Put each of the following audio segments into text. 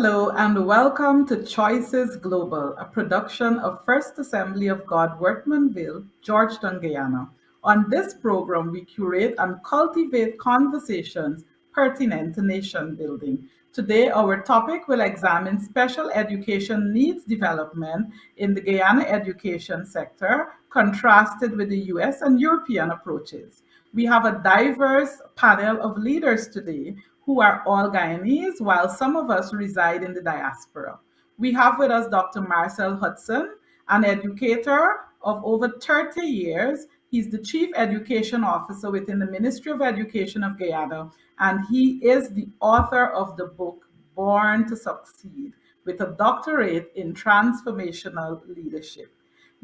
Hello and welcome to Choices Global, a production of First Assembly of God, Workmanville, Georgetown, Guyana. On this program, we curate and cultivate conversations pertinent to nation building. Today, our topic will examine special education needs development in the Guyana education sector, contrasted with the US and European approaches. We have a diverse panel of leaders today who are all Guyanese, while some of us reside in the diaspora. We have with us Dr. Marcel Hudson, an educator of over 30 years. He's the Chief Education Officer within the Ministry of Education of Guyana, and he is the author of the book Born to Succeed, with a doctorate in transformational leadership.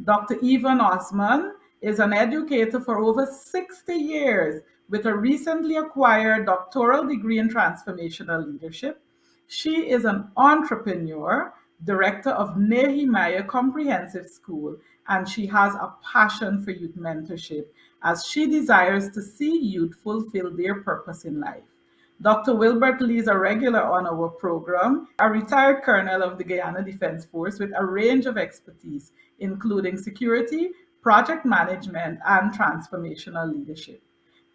Dr. Yvonne Osman is an educator for over 60 years with a recently acquired doctoral degree in transformational leadership. She is an entrepreneur, director of Nehemiah Comprehensive School, and she has a passion for youth mentorship as she desires to see youth fulfill their purpose in life. Dr. Wilbert Lee is a regular on our program, a retired colonel of the Guyana Defense Force with a range of expertise, including security, project management, and transformational leadership.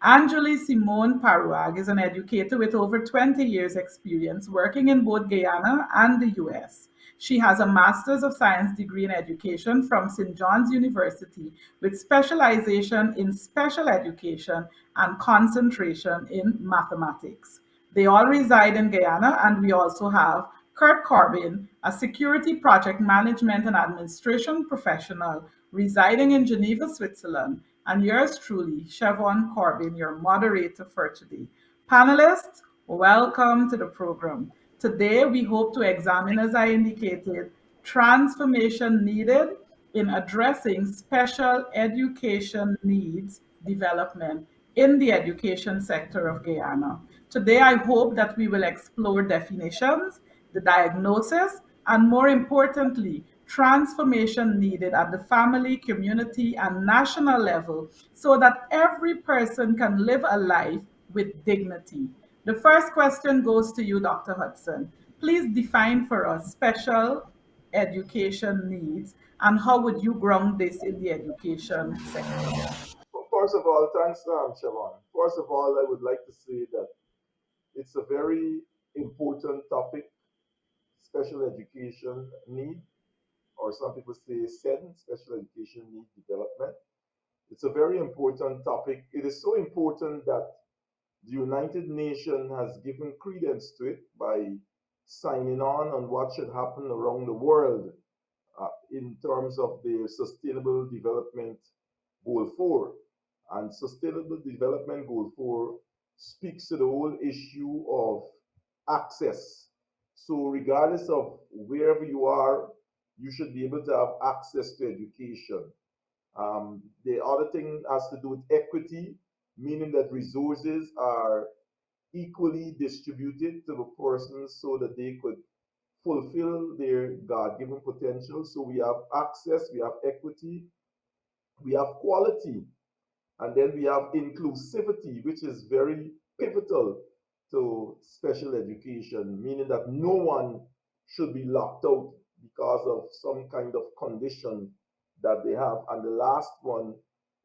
Anjali Simone Paruag is an educator with over 20 years' experience working in both Guyana and the US. She has a Master's of Science degree in education from St. John's University with specialization in special education and concentration in mathematics. They all reside in Guyana, and we also have Kurt Corbin, a security project management and administration professional residing in Geneva, Switzerland, and yours truly, Siobhan Corbin, your moderator for today. Panelists, welcome to the program. Today, we hope to examine, as I indicated, transformation needed in addressing special education needs development in the education sector of Guyana. Today, I hope that we will explore definitions, the diagnosis, and more importantly, transformation needed at the family, community, and national level so that every person can live a life with dignity. The first question goes to you, Dr. Hudson. Please define for us special education needs and how would you ground this in the education sector? Well, first of all, thanks, Siobhan. First of all, I would like to say that it's a very important topic, special education need, or some people say SEN, special education need development. It's a very important topic. It is so important that the United Nations has given credence to it by signing on what should happen around the world in terms of the Sustainable Development Goal 4. And Sustainable Development Goal 4 speaks to the whole issue of access. So, regardless of wherever you are, you should be able to have access to education. The other thing has to do with equity, meaning that resources are equally distributed to the persons so that they could fulfill their God given potential. So we have access, we have equity, we have quality, and then we have inclusivity, which is very pivotal to special education, meaning that no one should be locked out because of some kind of condition that they have. And the last one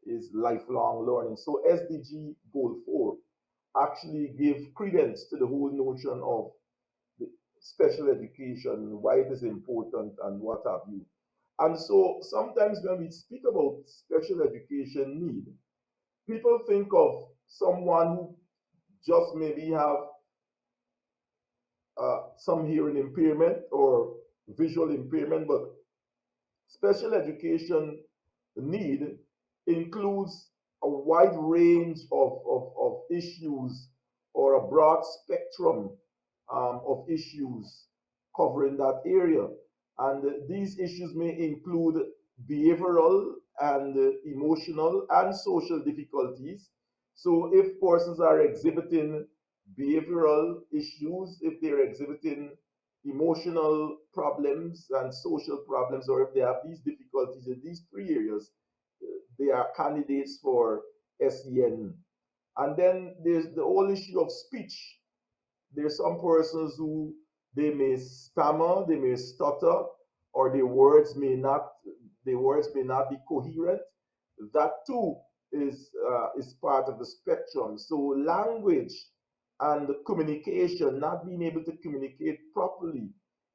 is lifelong learning. So SDG Goal 4 actually give credence to the whole notion of the special education, why it is important, and what have you. And so sometimes when we speak about special education need, people think of someone who just maybe have some hearing impairment or visual impairment, but special education need includes a wide range of issues or a broad spectrum of issues covering that area. And these issues may include behavioral and emotional and social difficulties. So, if persons are exhibiting behavioral issues, if they're exhibiting emotional problems and social problems, or if they have these difficulties in these three areas, they are candidates for SEN. And then there's the whole issue of speech. There's some persons who They may stammer, they may stutter, or their words may not be coherent. That too is part of the spectrum. So language and communication, not being able to communicate properly,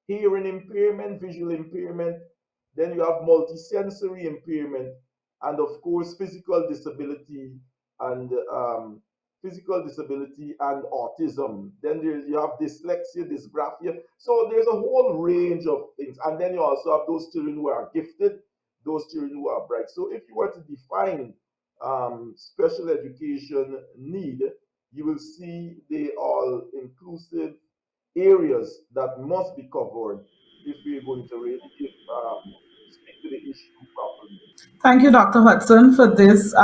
hearing impairment, visual impairment, then you have multisensory impairment, and of course and physical disability and autism. Then you have dyslexia, dysgraphia. So there's a whole range of things. And then you also have those children who are gifted, those children who are bright. So if you were to define special education need, you will see they all inclusive areas that must be covered if we're going to really speak to the issue properly. Thank you, Dr. Hudson, for this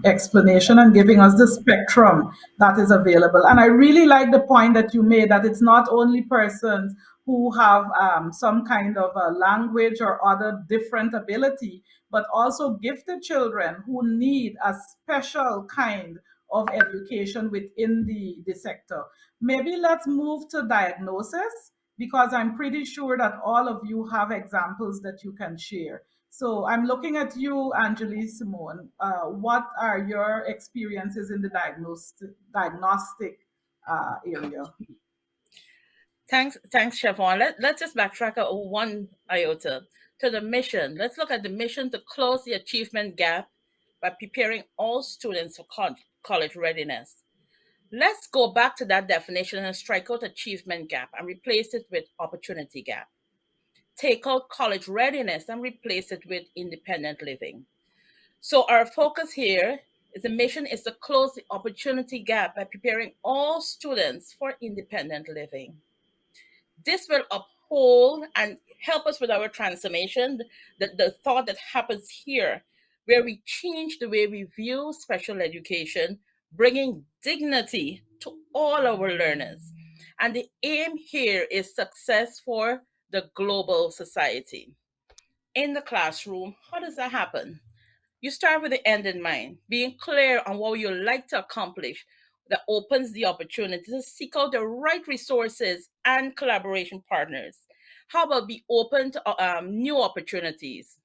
explanation and giving us the spectrum that is available. And I really like the point that you made that it's not only persons who have some kind of a language or other different ability, but also gifted children who need a special kind of education within the sector. Maybe let's move to diagnosis because I'm pretty sure that all of you have examples that you can share. So I'm looking at you, Angeli Simone. What are your experiences in the diagnostic area? Thanks, Siobhan. Let's just backtrack one iota to the mission. Let's look at the mission to close the achievement gap by preparing all students for college readiness. Let's go back to that definition and strike out achievement gap and replace it with opportunity gap. Take out college readiness and replace it with independent living. So our focus here is the mission is to close the opportunity gap by preparing all students for independent living. This will uphold and help us with our transformation, the thought that happens here, where we change the way we view special education, bringing dignity to all our learners. And the aim here is success for the global society. In the classroom, how does that happen? You start with the end in mind, being clear on what you like to accomplish. That opens the opportunity to seek out the right resources and collaboration partners. How about be open to new opportunities?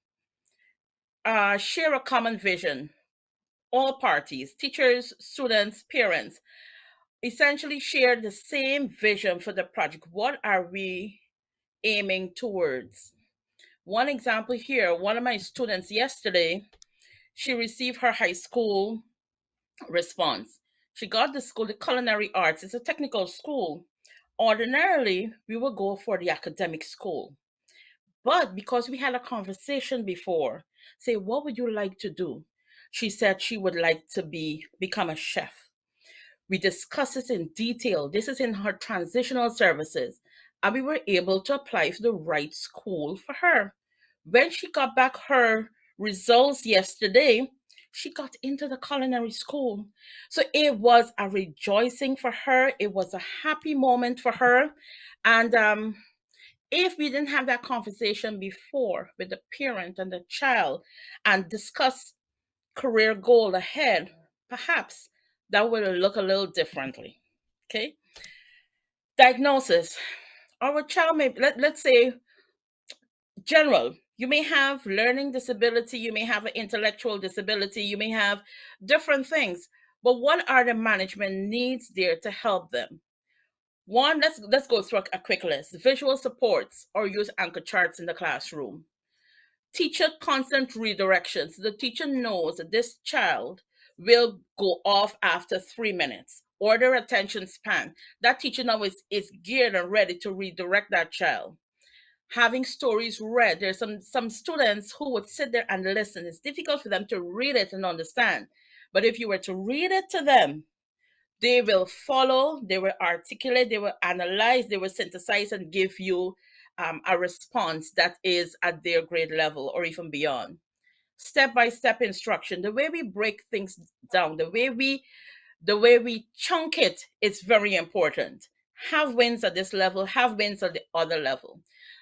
Share a common vision. All parties, teachers, students, parents, essentially share the same vision for the project. What are we aiming towards? One example here, one of my students yesterday, she received her high school response. She got the school, the culinary arts. It's a technical school. Ordinarily, we would go for the academic school. But because we had a conversation before, say, what would you like to do? She said she would like to become a chef. We discussed it in detail. This is in her transitional services. And we were able to apply for the right school for her. When she got back her results yesterday, she got into the culinary school. So it was a rejoicing for her. It was a happy moment for her. And if we didn't have that conversation before with the parent and the child and discuss career goal ahead, perhaps that will look a little differently. Okay. Diagnosis. Our child may, let's say, general. You may have learning disability, you may have an intellectual disability, you may have different things. But what are the management needs there to help them? One, let's go through a quick list. Visual supports or use anchor charts in the classroom. Teacher constant redirections. The teacher knows that this child will go off after 3 minutes or their attention span. That teacher now is geared and ready to redirect that child. Having stories read. There's some students who would sit there and listen. It's difficult for them to read it and understand. But if you were to read it to them, they will follow, they will articulate, they will analyze, they will synthesize and give you a response that is at their grade level or even beyond. Step-by-step instruction, the way we break things down, the way we chunk it is very important. Have wins at this level, have wins at the other level.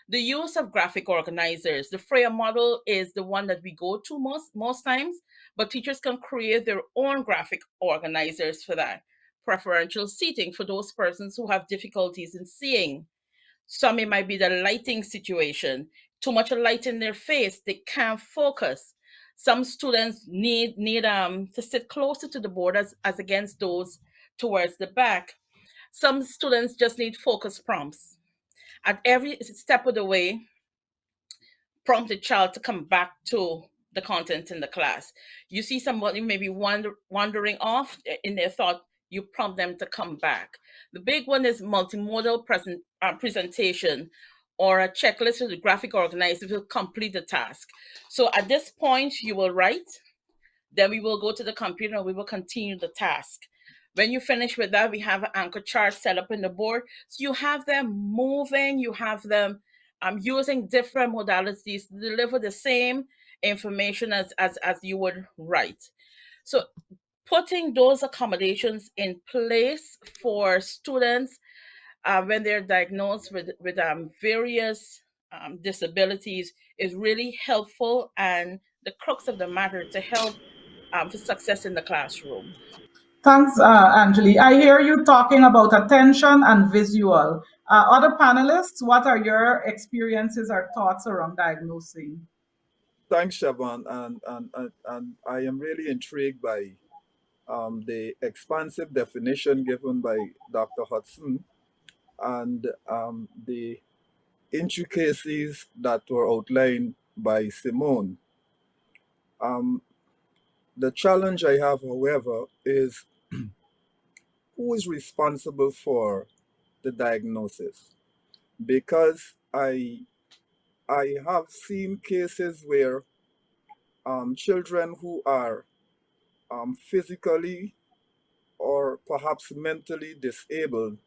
The use of graphic organizers. The Freya model is the one that we go to most times, but teachers can create their own graphic organizers for that. Preferential seating for those persons who have difficulties in seeing. Some, it might be the lighting situation. Too much light in their face, they can't focus. Some students need to sit closer to the board as against those towards the back. Some students just need focus prompts. At every step of the way, prompt the child to come back to the content in the class. You see somebody maybe wandering off in their thought, you prompt them to come back. The big one is multimodal presentation or a checklist with a graphic organizer to complete the task. So at this point, you will write, then we will go to the computer and we will continue the task. When you finish with that, we have an anchor chart set up in the board. So you have them moving, you have them using different modalities to deliver the same information as you would write. So putting those accommodations in place for students when they're diagnosed with various disabilities is really helpful, and the crux of the matter to help for success in the classroom. Thanks, Angeli. I hear you talking about attention and visual. Other panelists, what are your experiences or thoughts around diagnosing? Thanks, Siobhan, and I am really intrigued by the expansive definition given by Dr. Hudson and the intricacies that were outlined by Simone. The challenge I have, however, is who is responsible for the diagnosis? Because I have seen cases where children who are physically or perhaps mentally disabled,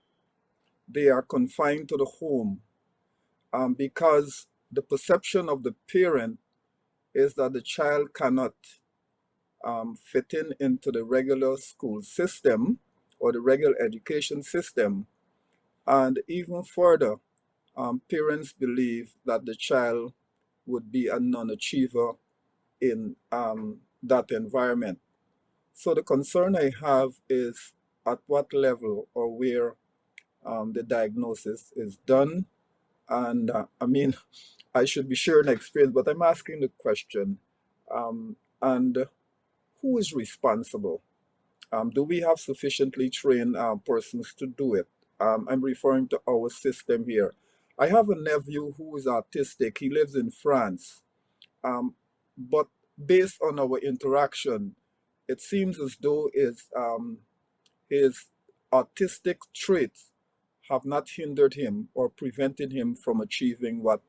they are confined to the home because the perception of the parent is that the child cannot fit in into the regular school system or the regular education system. And even further, parents believe that the child would be a non-achiever in that environment. So the concern I have is at what level or where the diagnosis is done. And I mean, I should be sharing experience, but I'm asking the question, and who is responsible? Do we have sufficiently trained persons to do it? I'm referring to our system here. I have a nephew who is autistic. He lives in France. But based on our interaction, it seems as though his autistic traits have not hindered him or prevented him from achieving what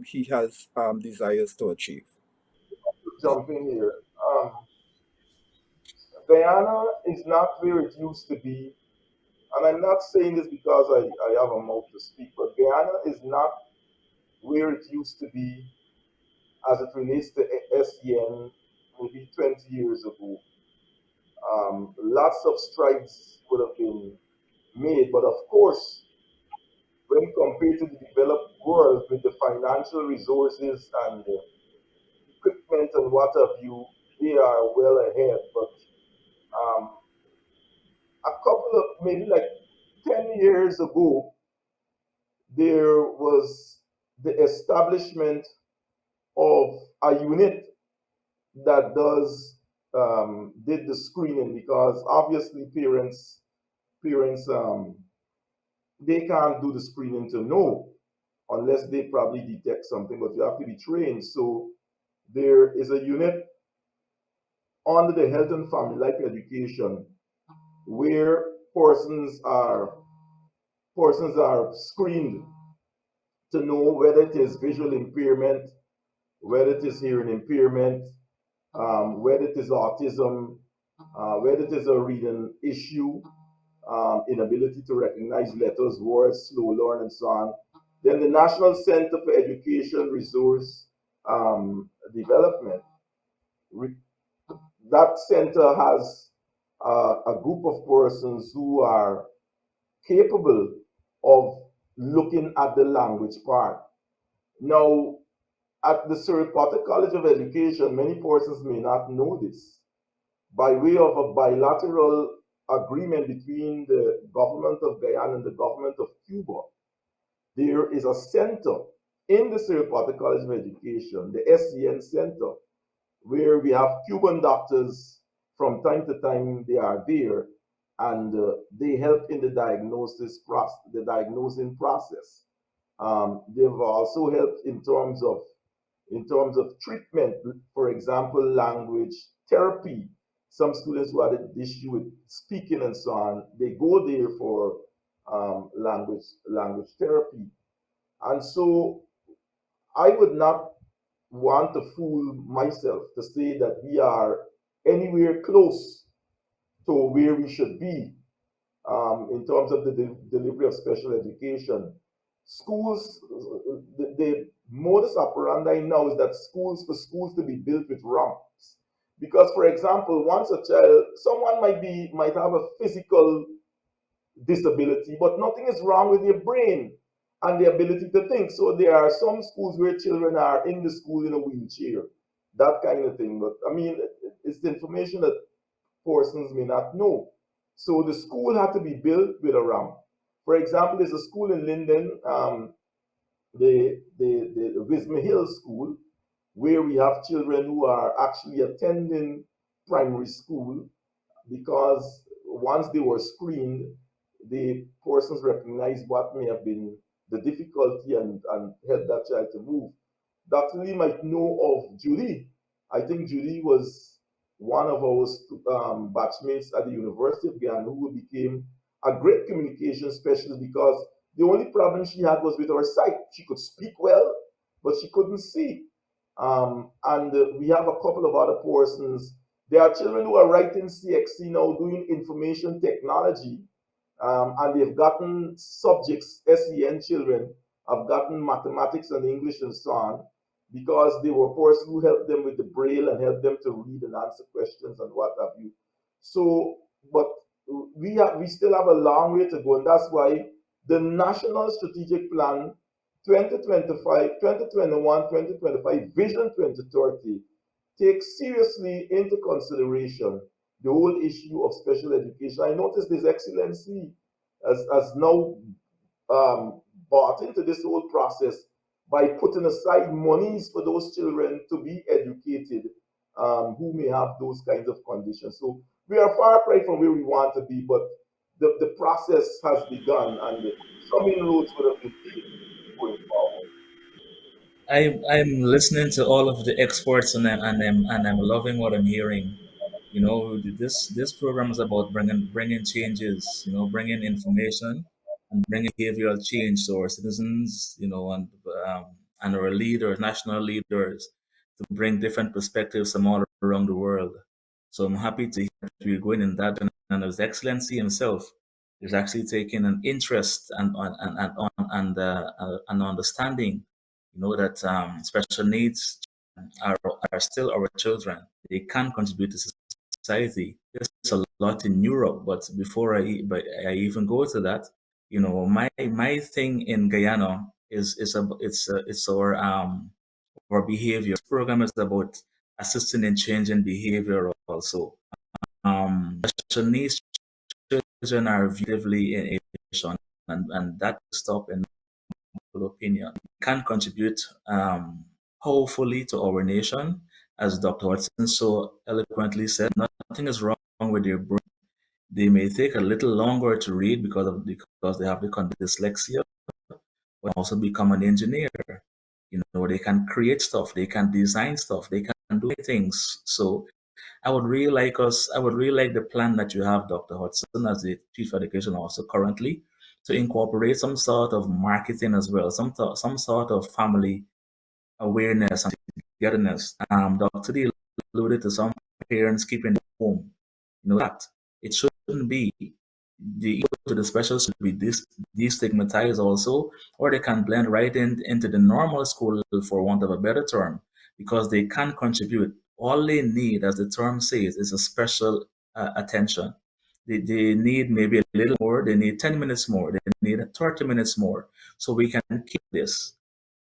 he has desires to achieve. Jump in here. Guyana is not where it used to be, and I'm not saying this because I have a mouth to speak, but Guyana is not where it used to be as it relates to SEN maybe 20 years ago. Lots of strides would have been made, but of course, when compared to the developed world with the financial resources and the equipment and what have you, they are well ahead. But um, a couple of maybe like 10 years ago, there was the establishment of a unit that does did the screening because obviously parents they can't do the screening to know unless they probably detect something, but you have to be trained. So there is a unit under the health and family life education where persons are screened to know whether it is visual impairment, whether it is hearing impairment, whether it is autism, whether it is a reading issue, inability to recognize letters, words, slow learn, and so on. Then the National Center for Education Resource Development. That center has a group of persons who are capable of looking at the language part. Now, at the Sir Potter College of Education, many persons may not know this. By way of a bilateral agreement between the government of Guyana and the government of Cuba, there is a center in the St. Patrick College of Education, the SCN Center, where we have Cuban doctors from time to time. They are there, and they help in the the diagnosing process. They've also helped in terms of treatment, for example, language therapy. Some students who had an issue with speaking and so on, they go there for language therapy. And so I would not want to fool myself to say that we are anywhere close to where we should be in terms of the delivery of special education. Schools, the modus operandi now is that schools to be built with ramps. Because, for example, once a child, someone might have a physical disability, but nothing is wrong with their brain and the ability to think. So there are some schools where children are in the school in a wheelchair, that kind of thing. But I mean, it's the information that persons may not know. So the school had to be built with a ramp. For example, there's a school in Linden, the Wisma Hill School, where we have children who are actually attending primary school because once they were screened, the persons recognized what may have been the difficulty and helped that child to move. Dr. Lee might know of Julie. I think Julie was one of our batchmates at the University of Ghana who became a great communication specialist because the only problem she had was with her sight. She could speak well, but she couldn't see. And we have a couple of other persons. There are children who are writing CXC now doing information technology, and they've gotten subjects, SEN children have gotten mathematics and English and so on, because they were persons who helped them with the braille and helped them to read and answer questions and what have you. So, but we still have a long way to go, and that's why the National Strategic Plan 2025, 2021, 2025, Vision 2030 takes seriously into consideration the whole issue of special education. I noticed His Excellency has now bought into this whole process by putting aside monies for those children to be educated who may have those kinds of conditions. So we are far away from where we want to be, but the process has begun and some inroads would have been made going forward. I'm listening to all of the experts and I'm loving what I'm hearing. You know, this program is about bringing changes. You know, bringing information and bringing behavioral change to our citizens. You know, and our leaders, national leaders, to bring different perspectives from all around the world. So I'm happy to hear that we're going in that, and His Excellency himself is actually taking an interest and an understanding, you know, that special needs are still our children. They can contribute to society. There's a lot in Europe, but but I even go to that, you know, my thing in Guyana it's our behavior. This program is about assisting in changing behavior also. Special needs children are vividly in education, and that stop in opinion can contribute powerfully to our nation, as Dr. Watson so eloquently said. Nothing is wrong with their brain. They may take a little longer to read because they have the dyslexia, but also become an engineer. You know, they can create stuff, they can design stuff, they can do things. So I would really like the plan that you have, Dr. Hudson, as the Chief Education Officer currently, to incorporate some sort of marketing as well, some sort of family awareness and togetherness. Dr. D alluded to some parents keeping them home. You know that it shouldn't be. The to the special should be destigmatized also, or they can blend right into the normal school, for want of a better term, because they can contribute. All they need, as the term says, is a special attention. They need maybe a little more. They need 10 minutes more. They need 30 minutes more. So we can keep this.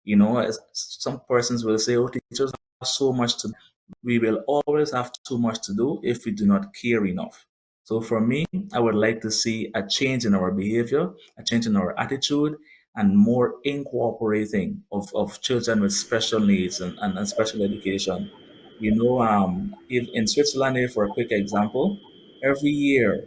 You know, as some persons will say, oh, teachers have so much to do. We will always have too much to do if we do not care enough. So for me, I would like to see a change in our behavior, a change in our attitude, and more incorporating of children with special needs and special education. If in Switzerland, here for a quick example, every year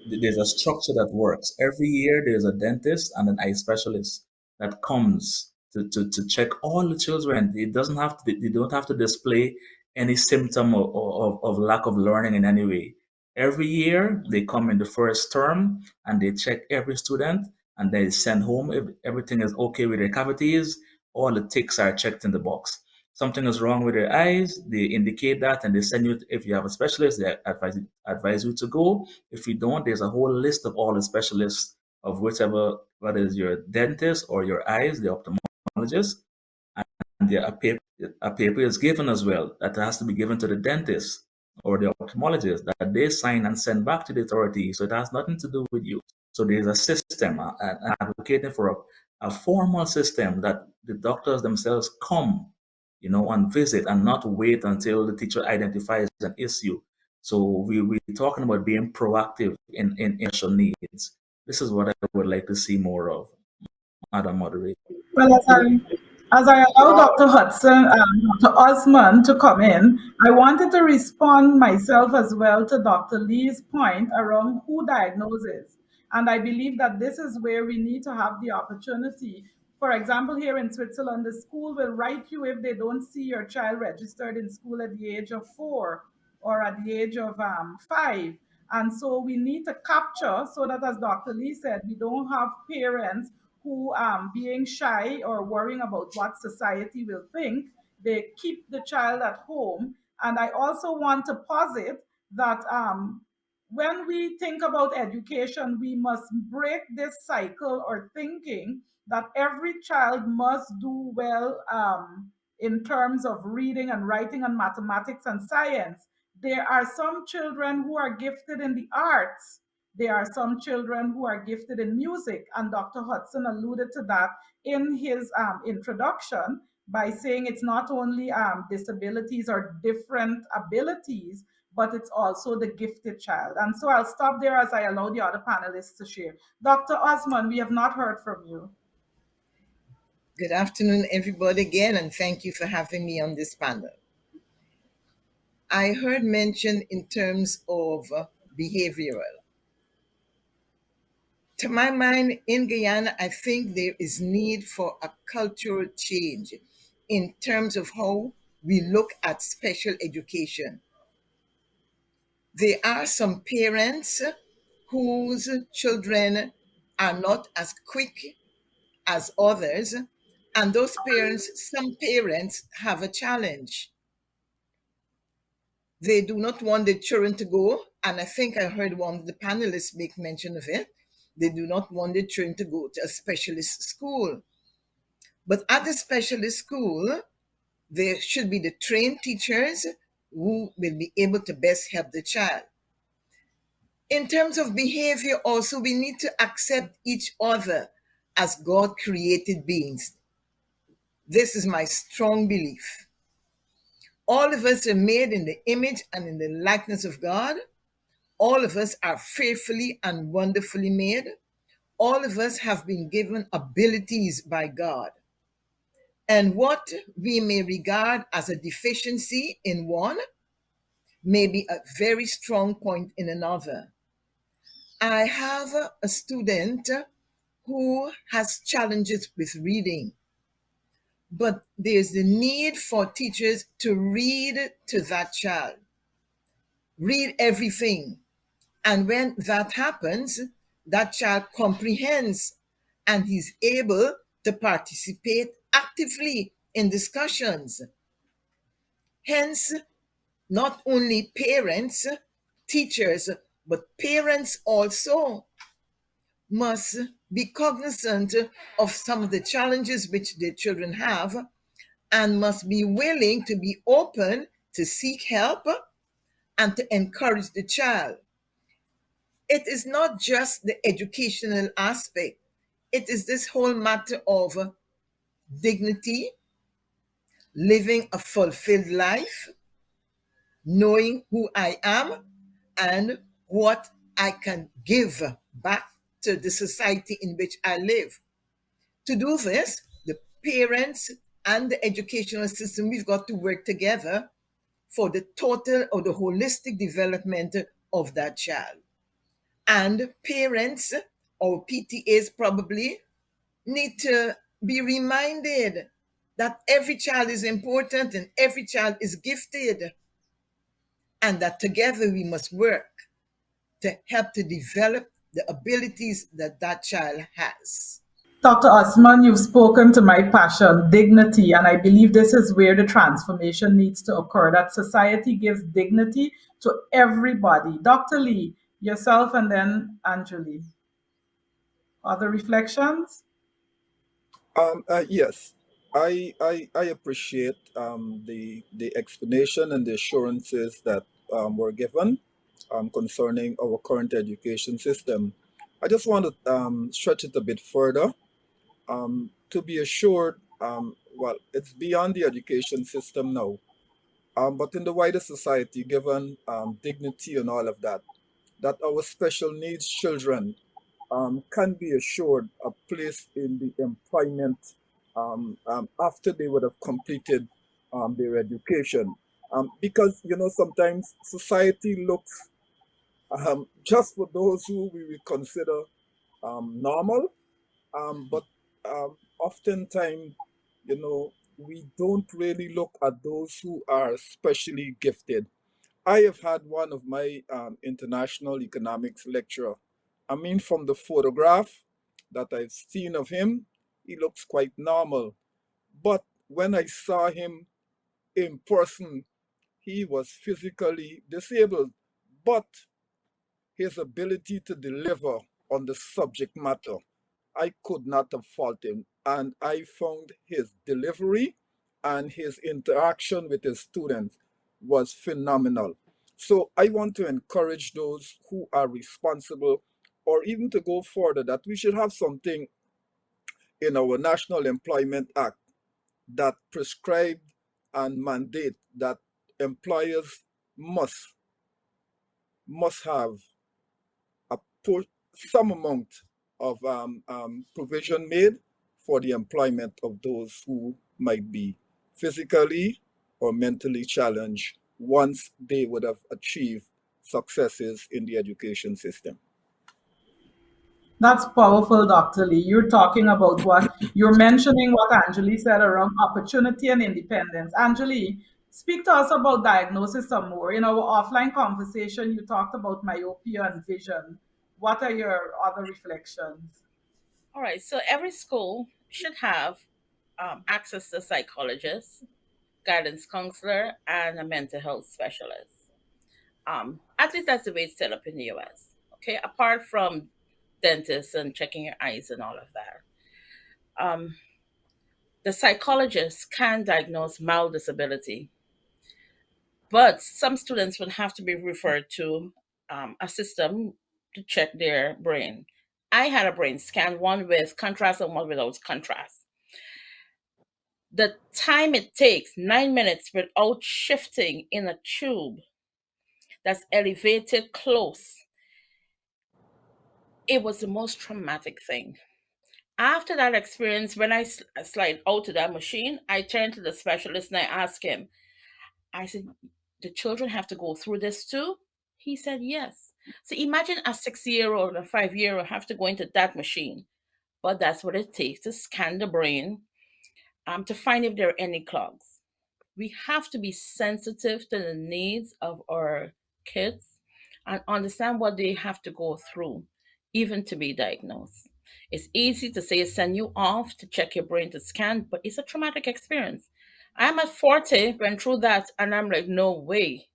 there's a structure that works. Every year there's a dentist and an eye specialist that comes to check all the children. It doesn't have to, they don't have to display any symptom of lack of learning in any way. Every year they come in the first term and they check every student and they send home if everything is okay with their cavities, all the ticks are checked in the box. Something is wrong with your eyes, they indicate that and they send you, if you have a specialist, they advise you to go. If you don't, there's a whole list of all the specialists of whichever, whether it's your dentist or your eyes, the ophthalmologist, and a paper is given as well that has to be given to the dentist or the ophthalmologist that they sign and send back to the authority. So it has nothing to do with you. So there's a system, and advocating for a formal system that the doctors themselves come, and visit and not wait until the teacher identifies an issue. So we're talking about being proactive in special needs. This is what I would like to see more of, Madam Moderator. Well, as I allow Dr. Hudson, Dr. Osman to come in, I wanted to respond myself as well to Dr. Lee's point around who diagnoses. And I believe that this is where we need to have the opportunity. For example, here in Switzerland, the school will write you if they don't see your child registered in school at the age of 4 or at the age of 5. And so we need to capture so that, as Dr. Lee said, we don't have parents who, being shy or worrying about what society will think, they keep the child at home. And I also want to posit that when we think about education, we must break this cycle or thinking that every child must do well in terms of reading and writing and mathematics and science. There are some children who are gifted in the arts. There are some children who are gifted in music, and Dr. Hudson alluded to that in his introduction by saying it's not only disabilities or different abilities, but it's also the gifted child. And so I'll stop there as I allow the other panelists to share. Dr. Osman, we have not heard from you. Good afternoon, everybody, again, and thank you for having me on this panel. I heard mention in terms of behavioral. To my mind, in Guyana, I think there is need for a cultural change in terms of how we look at special education. There are some parents whose children are not as quick as others, and those parents, some parents have a challenge. They do not want the children to go, and I think I heard one of the panelists make mention of it. They do not want the children to go to a specialist school. But at the specialist school, there should be the trained teachers who will be able to best help the child. In terms of behavior also, we need to accept each other as God created beings. This is my strong belief. All of us are made in the image and in the likeness of God. All of us are fearfully and wonderfully made. All of us have been given abilities by God. And what we may regard as a deficiency in one may be a very strong point in another. I have a student who has challenges with reading, but there's the need for teachers to read to that child, read everything. And when that happens, that child comprehends and he's able to participate actively in discussions. Hence, not only parents, teachers, but parents also must be cognizant of some of the challenges which their children have and must be willing to be open to seek help and to encourage the child. It is not just the educational aspect. It is this whole matter of dignity, living a fulfilled life, knowing who I am and what I can give back to the society in which I live. To do this, the parents and the educational system, we've got to work together for the total or the holistic development of that child. And parents or PTAs probably need to be reminded that every child is important and every child is gifted, and that together we must work to help to develop the abilities that that child has. Dr. Osman, you've spoken to my passion, dignity, and I believe this is where the transformation needs to occur, that society gives dignity to everybody. Dr. Lee, yourself, and then Anjali. Other reflections? Yes, I appreciate the explanation and the assurances that were given concerning our current education system. I just want to stretch it a bit further to be assured. Well, it's beyond the education system now, but in the wider society, given dignity and all of that, that our special needs children can be assured a place in the employment after they would have completed their education. Because, sometimes society looks just for those who we would consider normal, but oftentimes, we don't really look at those who are specially gifted. I have had one of my international economics lecturer. I mean, from the photograph that I've seen of him, he looks quite normal. But when I saw him in person, he was physically disabled. But his ability to deliver on the subject matter, I could not have faulted him. And I found his delivery and his interaction with his students was phenomenal. So I want to encourage those who are responsible, or even to go further, that we should have something in our National Employment Act that prescribe and mandate that employers must have a some amount of provision made for the employment of those who might be physically or mentally challenged once they would have achieved successes in the education system. That's powerful, Dr. Lee. You're talking about what you're mentioning, what Anjali said around opportunity and independence. Anjali, speak to us about diagnosis some more. In our offline conversation, you talked about myopia and vision. What are your other reflections? All right, so every school should have access to a psychologist, guidance counselor, and a mental health specialist. At least that's the way it's set up in the US. Okay, apart from dentists and checking your eyes and all of that. Um, the psychologist can diagnose mild disability, but some students would have to be referred to a system to check their brain. I had a brain scan, one with contrast and one without contrast. The time it takes, 9 minutes without shifting in a tube that's elevated close, it was the most traumatic thing. After that experience, when I slide out to that machine, I turned to the specialist and I asked him, I said, the children have to go through this too? He said, yes. So imagine a 6-year-old and a 5-year-old have to go into that machine. But that's what it takes to scan the brain to find if there are any clogs. We have to be sensitive to the needs of our kids and understand what they have to go through, even to be diagnosed. It's easy to say send you off to check your brain to scan, but it's a traumatic experience. I'm at 40, went through that, and I'm like, no way.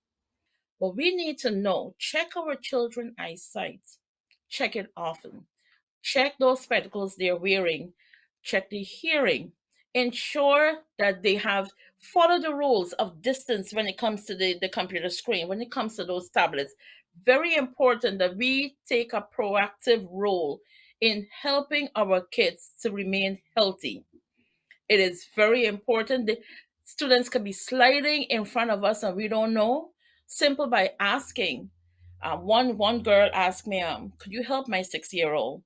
But we need to know, check our children's eyesight, check it often. Check those spectacles they're wearing, check the hearing, ensure that they have follow the rules of distance when it comes to the computer screen, when it comes to those tablets. Very important that we take a proactive role in helping our kids to remain healthy. It is very important. The students could be sliding in front of us and we don't know, simple by asking. One girl asked me, could you help my 6-year-old?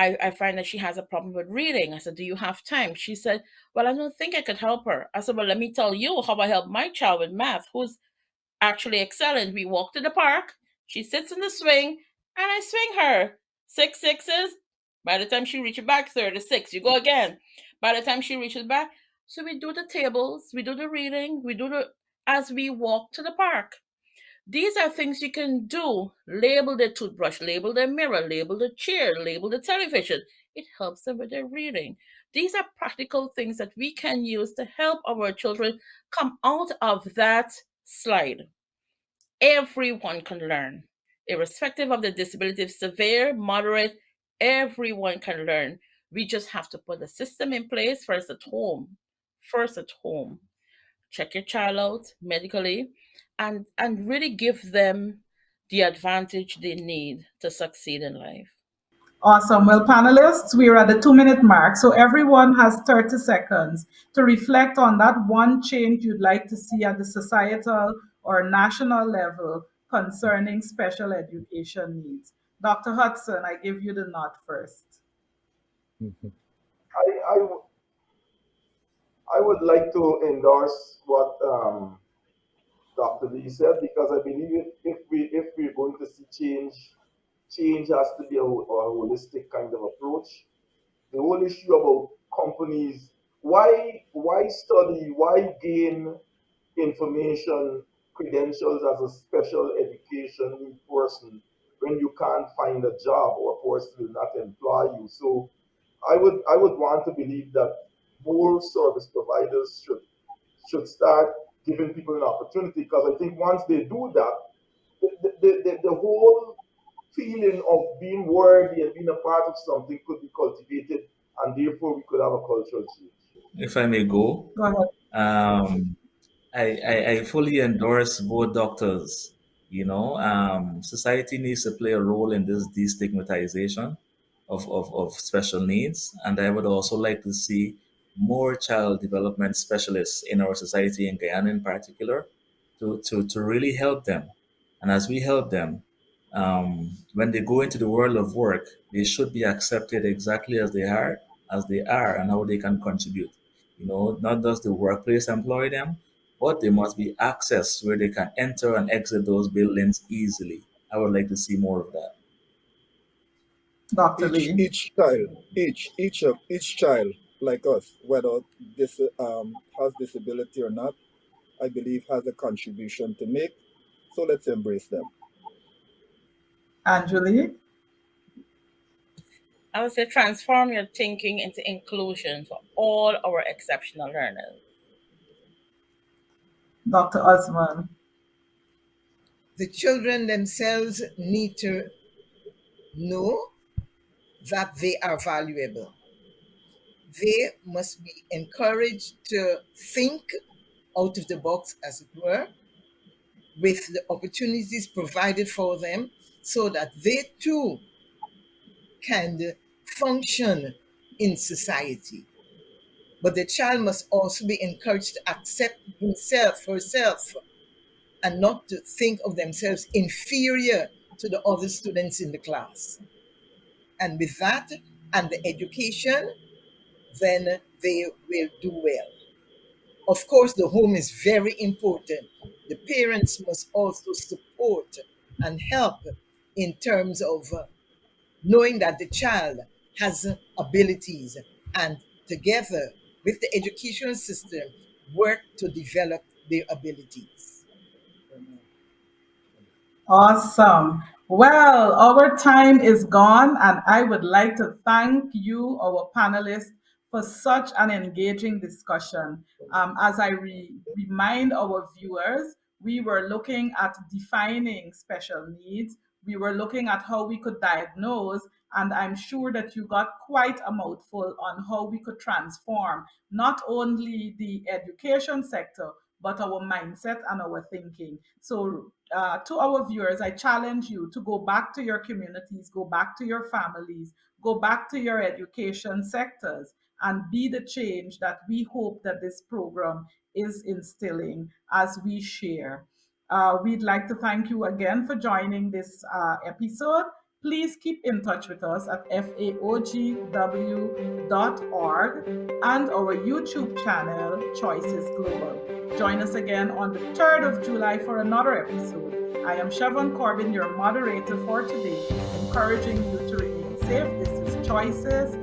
I find that she has a problem with reading. I said, do you have time? She said, well, I don't think I could help her. I said, well, let me tell you how I help my child with math, who's actually excelling. We walk to the park. She sits in the swing, and I swing her 6 6s. By the time she reaches back, 36. You go again. By the time she reaches back, so we do the tables, we do the reading, we do the as we walk to the park. These are things you can do. Label the toothbrush, label the mirror, label the chair, label the television. It helps them with their reading. These are practical things that we can use to help our children come out of that slide. Everyone can learn, irrespective of the disability, severe, moderate, everyone can learn. We just have to put the system in place first at home. First at home. Check your child out medically and really give them the advantage they need to succeed in life. Awesome. Well, panelists, we're at the 2 minute mark. So everyone has 30 seconds to reflect on that one change you'd like to see at the societal or national level concerning special education needs. Dr. Hudson, I give you the nod first. I, I, I would like to endorse what Dr. Lee said, because I believe if we're going to see change, change has to be a holistic kind of approach. The whole issue about companies, why study, why gain information, credentials as a special education need person when you can't find a job or a person will not employ you. So I would want to believe that more service providers should start giving people an opportunity, because I think once they do that, the whole feeling of being worthy and being a part of something could be cultivated, and therefore we could have a cultural change. If I may go, Go ahead. um, I fully endorse both doctors. Society needs to play a role in this destigmatization of special needs. And I would also like to see more child development specialists in our society, in Guyana in particular, to really help them. And as we help them, when they go into the world of work, they should be accepted exactly as they are, and how they can contribute. Not does the workplace employ them, but there must be access where they can enter and exit those buildings easily. I would like to see more of that. Dr. Each Lee. each child, each child like us, whether this has disability or not, I believe has a contribution to make. So let's embrace them. Angeli. I would say transform your thinking into inclusion for all our exceptional learners. Dr. Osman. The children themselves need to know that they are valuable. They must be encouraged to think out of the box, as it were, with the opportunities provided for them, so that they too can function in society. But the child must also be encouraged to accept himself, herself, and not to think of themselves inferior to the other students in the class. And with that and the education, then they will do well. Of course, the home is very important. The parents must also support and help in terms of knowing that the child has abilities, and together with the education system work to develop their abilities. Awesome. Well, our time is gone, and I would like to thank you, our panelists, for such an engaging discussion. As I remind our viewers, we were looking at defining special needs, we were looking at how we could diagnose, and I'm sure that you got quite a mouthful on how we could transform not only the education sector, but our mindset and our thinking. So, to our viewers, I challenge you to go back to your communities, go back to your families, go back to your education sectors, and be the change that we hope that this program is instilling as we share. We'd like to thank you again for joining this episode. Please keep in touch with us at faogw.org and our YouTube channel, Choices Global. Join us again on the 3rd of July for another episode. I am Siobhan Corbin, your moderator for today, encouraging you to remain safe. This is Choices